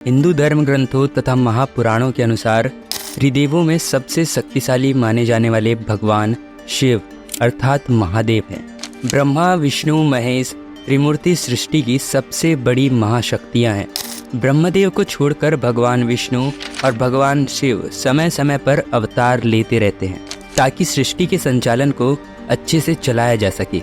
हिंदू धर्म ग्रंथों तथा महापुराणों के अनुसार त्रिदेवों में सबसे शक्तिशाली माने जाने वाले भगवान शिव अर्थात महादेव हैं। ब्रह्मा, विष्णु, महेश त्रिमूर्ति सृष्टि की सबसे बड़ी महाशक्तियां हैं। ब्रह्मदेव को छोड़कर भगवान विष्णु और भगवान शिव समय समय पर अवतार लेते रहते हैं ताकि सृष्टि के संचालन को अच्छे से चलाया जा सके।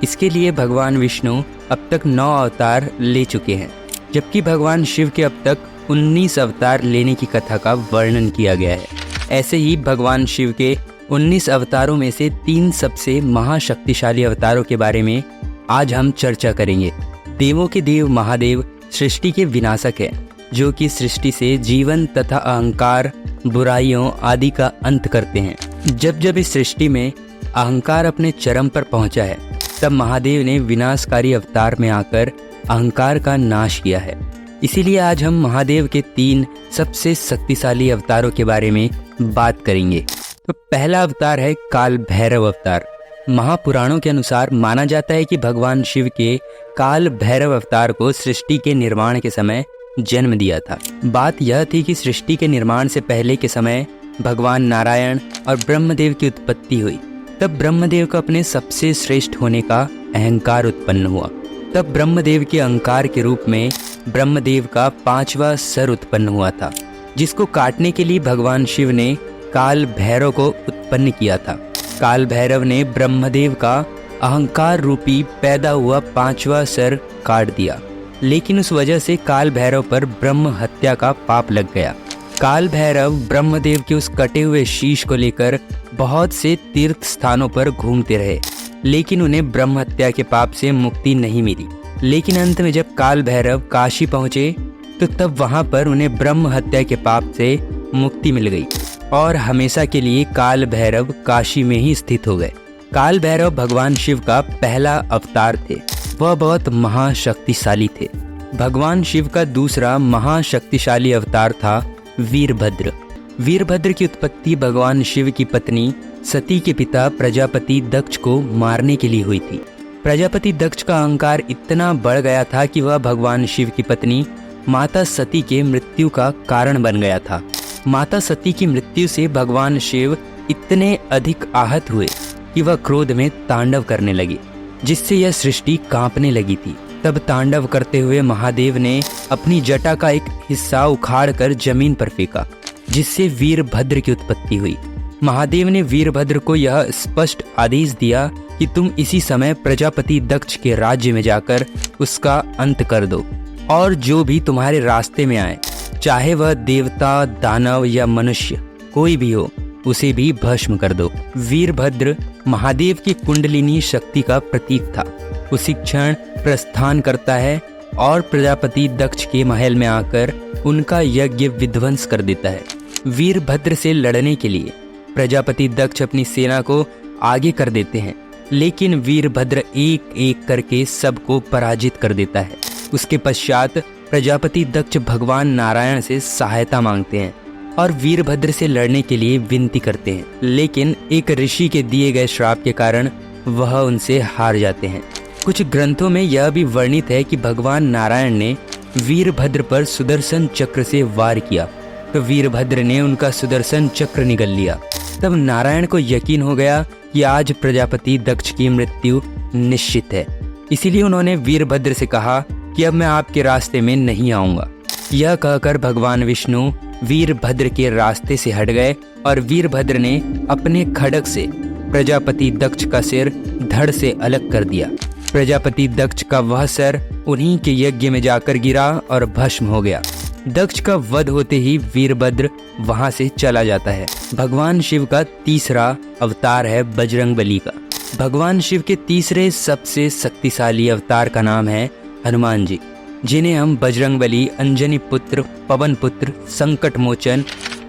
इसके लिए भगवान विष्णु अब तक 9 अवतार ले चुके हैं, जबकि भगवान शिव के अब तक 19 अवतार लेने की कथा का वर्णन किया गया है। ऐसे ही भगवान शिव के 19 अवतारों में से 3 सबसे महाशक्तिशाली अवतारों के बारे में आज हम चर्चा करेंगे। देवों के देव महादेव सृष्टि के विनाशक हैं, जो कि सृष्टि से जीवन तथा अहंकार, बुराइयों आदि का अंत करते हैं। जब इस सृष्टि में अहंकार अपने चरम पर पहुंचा है, तब महादेव ने विनाशकारी अवतार में आकर अहंकार का नाश किया है। इसीलिए आज हम महादेव के 3 सबसे शक्तिशाली अवतारों के बारे में बात करेंगे। तो पहला अवतार है काल भैरव अवतार। महापुराणों के अनुसार माना जाता है कि भगवान शिव के काल भैरव अवतार को सृष्टि के निर्माण के समय जन्म दिया था। बात यह थी कि सृष्टि के निर्माण से पहले के समय भगवान नारायण और ब्रह्मदेव की उत्पत्ति हुई। तब ब्रह्मदेव को अपने सबसे श्रेष्ठ होने का अहंकार उत्पन्न हुआ। तब ब्रह्मदेव के अहंकार के रूप में ब्रह्मदेव का 5वां सर उत्पन्न हुआ था, जिसको काटने के लिए भगवान शिव ने काल भैरव को उत्पन्न किया था। काल भैरव ने ब्रह्मदेव का अहंकार रूपी पैदा हुआ 5वां सर काट दिया, लेकिन उस वजह से काल भैरव पर ब्रह्म हत्या का पाप लग गया। काल भैरव ब्रह्मदेव के उस कटे हुए शीश को लेकर बहुत से तीर्थ स्थानों पर घूमते रहे, लेकिन उन्हें ब्रह्म हत्या के पाप से मुक्ति नहीं मिली। लेकिन अंत में जब काल भैरव काशी पहुँचे तो तब वहाँ पर उन्हें ब्रह्म हत्या के पाप से मुक्ति मिल गई और हमेशा के लिए काल भैरव काशी में ही स्थित हो गए। काल भैरव भगवान शिव का पहला अवतार थे। वह बहुत महाशक्तिशाली थे। भगवान शिव का दूसरा महाशक्तिशाली अवतार था वीरभद्र। वीरभद्र की उत्पत्ति भगवान शिव की पत्नी सती के पिता प्रजापति दक्ष को मारने के लिए हुई थी। प्रजापति दक्ष का अहंकार इतना बढ़ गया था कि वह भगवान शिव की पत्नी माता सती के मृत्यु का कारण बन गया था। माता सती की मृत्यु से भगवान शिव इतने अधिक आहत हुए कि वह क्रोध में तांडव करने लगे, जिससे यह सृष्टि कांपने लगी थी। तब तांडव करते हुए महादेव ने अपनी जटा का एक हिस्सा उखाड़कर जमीन पर फेंका, जिससे वीरभद्र की उत्पत्ति हुई। महादेव ने वीरभद्र को यह स्पष्ट आदेश दिया कि तुम इसी समय प्रजापति दक्ष के राज्य में जाकर उसका अंत कर दो, और जो भी तुम्हारे रास्ते में आए, चाहे वह देवता, दानव या मनुष्य कोई भी हो, उसे भी भस्म कर दो। वीरभद्र महादेव की कुंडलिनी शक्ति का प्रतीक था। उसी क्षण प्रस्थान करता है और प्रजापति दक्ष के महल में आकर उनका यज्ञ विध्वंस कर देता है। वीरभद्र से लड़ने के लिए प्रजापति दक्ष अपनी सेना को आगे कर देते हैं, लेकिन वीरभद्र एक एक करके सबको पराजित कर देता है। उसके पश्चात प्रजापति दक्ष भगवान नारायण से सहायता मांगते हैं और वीरभद्र से लड़ने के लिए विनती करते हैं, लेकिन एक ऋषि के दिए गए श्राप के कारण वह उनसे हार जाते हैं। कुछ ग्रंथों में यह भी वर्णित है कि भगवान नारायण ने वीरभद्र पर सुदर्शन चक्र से वार किया, तो वीरभद्र ने उनका सुदर्शन चक्र निगल लिया। तब नारायण को यकीन हो गया कि आज प्रजापति दक्ष की मृत्यु निश्चित है। इसीलिए उन्होंने वीरभद्र से कहा कि अब मैं आपके रास्ते में नहीं आऊंगा। यह कहकर भगवान विष्णु वीरभद्र के रास्ते से हट गए और वीरभद्र ने अपने खड्ग से प्रजापति दक्ष का सिर धड़ से अलग कर दिया। प्रजापति दक्ष का वह सर उन्हीं के यज्ञ में जाकर गिरा और भस्म हो गया। दक्ष का वध होते ही वीरभद्र वहां से चला जाता है। भगवान शिव का तीसरा अवतार है बजरंगबली का। भगवान शिव के तीसरे सबसे शक्तिशाली अवतार का नाम है हनुमान जी, जिन्हें हम बजरंगबली, अंजनी पुत्र, पवन पुत्र, संकट मोचन,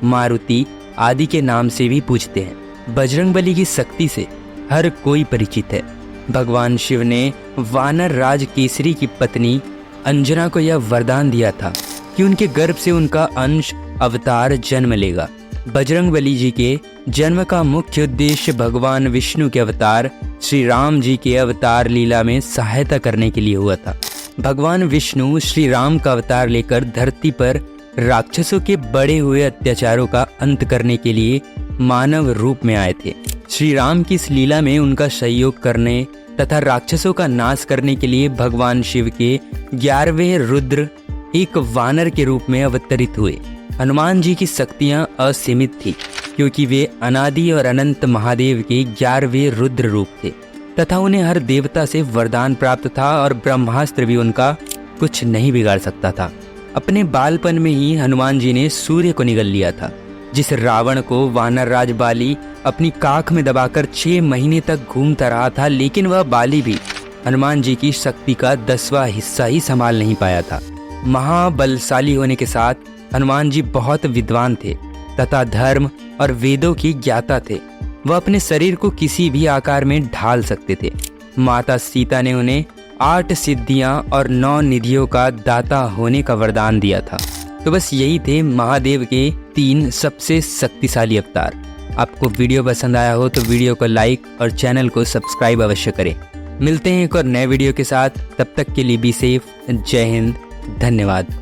मारुति आदि के नाम से भी पूछते हैं। बजरंगबली की शक्ति से हर कोई परिचित है। भगवान शिव ने वानर राज केसरी की पत्नी अंजना को यह वरदान दिया था कि उनके गर्भ से उनका अंश अवतार जन्म लेगा। बजरंगबली जी के जन्म का मुख्य उद्देश्य भगवान विष्णु के अवतार श्री राम जी के अवतार लीला में सहायता करने के लिए हुआ था। भगवान विष्णु श्री राम का अवतार लेकर धरती पर राक्षसों के बढ़े हुए अत्याचारों का अंत करने के लिए मानव रूप में आए थे। श्री राम की इस लीला में उनका सहयोग करने तथा राक्षसों का नाश करने के लिए भगवान शिव के 11वें रुद्र एक वानर के रूप में अवतरित हुए। हनुमान जी की शक्तियां असीमित थी क्योंकि वे अनादि और अनंत महादेव के 11वें रुद्र रूप थे तथा उन्हें हर देवता से वरदान प्राप्त था और ब्रह्मास्त्र भी उनका कुछ नहीं बिगाड़ सकता था। अपने बालपन में ही हनुमान जी ने सूर्य को निगल लिया था, जिस रावण को वानर राज बाली अपनी काख में दबाकर 6 महीने तक घूमता रहा था, लेकिन वह बाली भी हनुमान जी की शक्ति का 10वां हिस्सा ही संभाल नहीं पाया था। महाबलशाली होने के साथ हनुमान जी बहुत विद्वान थे तथा धर्म और वेदों की ज्ञाता थे। वह अपने शरीर को किसी भी आकार में ढाल सकते थे। माता सीता ने उन्हें 8 सिद्धियां और 9 निधियों का दाता होने का वरदान दिया था। तो बस यही थे महादेव के 3 सबसे शक्तिशाली अवतार। आपको वीडियो पसंद आया हो तो वीडियो को लाइक और चैनल को सब्सक्राइब अवश्य करें। मिलते हैं एक और नए वीडियो के साथ, तब तक के लिए बी सेफ। जय हिंद, धन्यवाद।